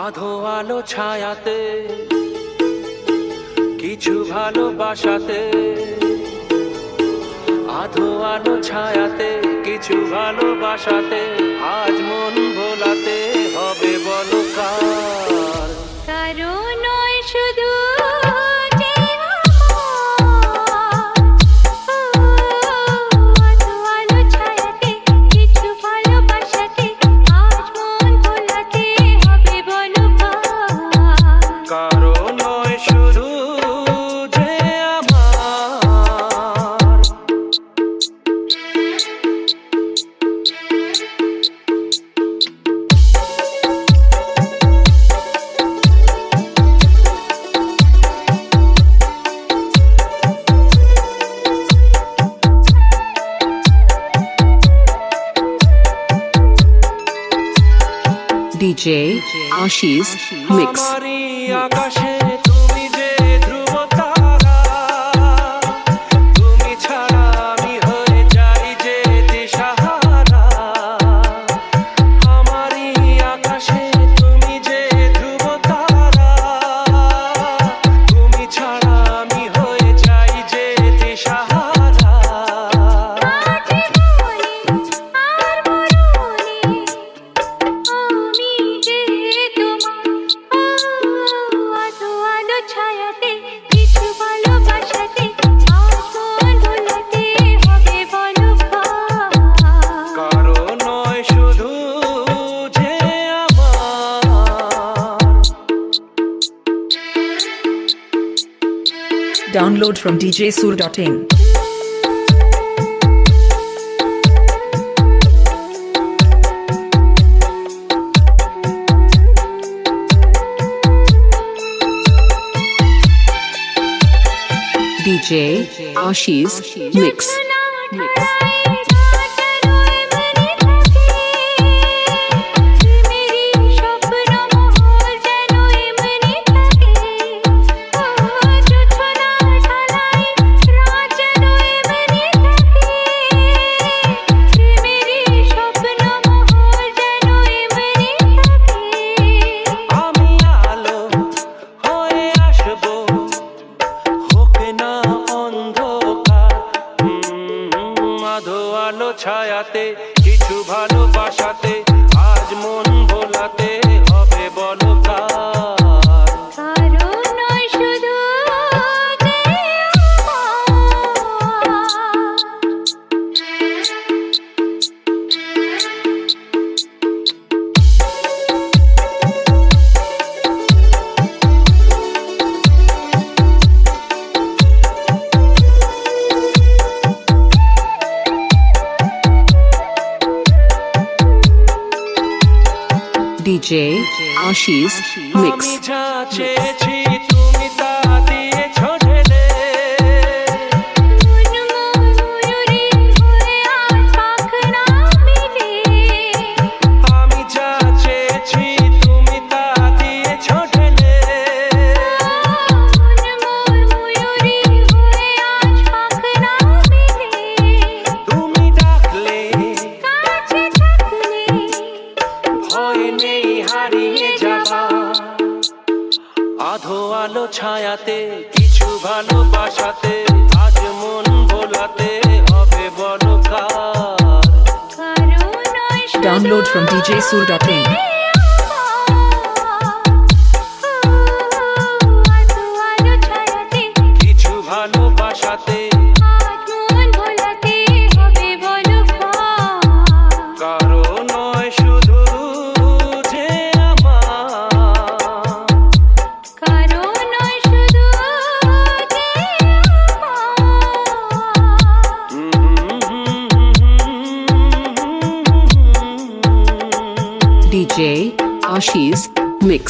আধো আলো ছায়াতে কিছু ভালোবাসাতে, আধো আলো ছায়াতে কিছু ভালোবাসাতে, আজ মন ভোলাতে হবে বলো কার? কারো নয় শুধু DJ Ashish Mix. আকাশে তুমি যে ধ্রুব তারা, তুমি ছাড়া আমি হয়ে যাই যে দিশাহারা। আমারই আকাশে তুমি যে ধ্রুব তারা, তুমি ছাড়া আমি হয়ে যাই যে দিশাহারা। Download from djsur.in. DJ Ashish Mix. আলো ছায়াতে কিছু ভালোবাসাতে, আজ মন ভোলাতে হবে বলো কার? কারো নয় শুধু DJ Ashish Mix. আমি যা চেয়েছি তুমি তা দিয়েছো ঢেলে, আমি যা চেয়েছি তুমি তা দিয়েছো ঢেলে। তুমি ডাকলে ভয় নেই হারিয়ে যাবা, আধো আলো ছায়াতে কিছু ভালোবাসাতে, আজ মন ভোলাতে হবে বলো কার? Download from djsur.in. কিছু ভালোবাসাতে, কারো নয় শুধু যে আমার। DJ Ashish Mix.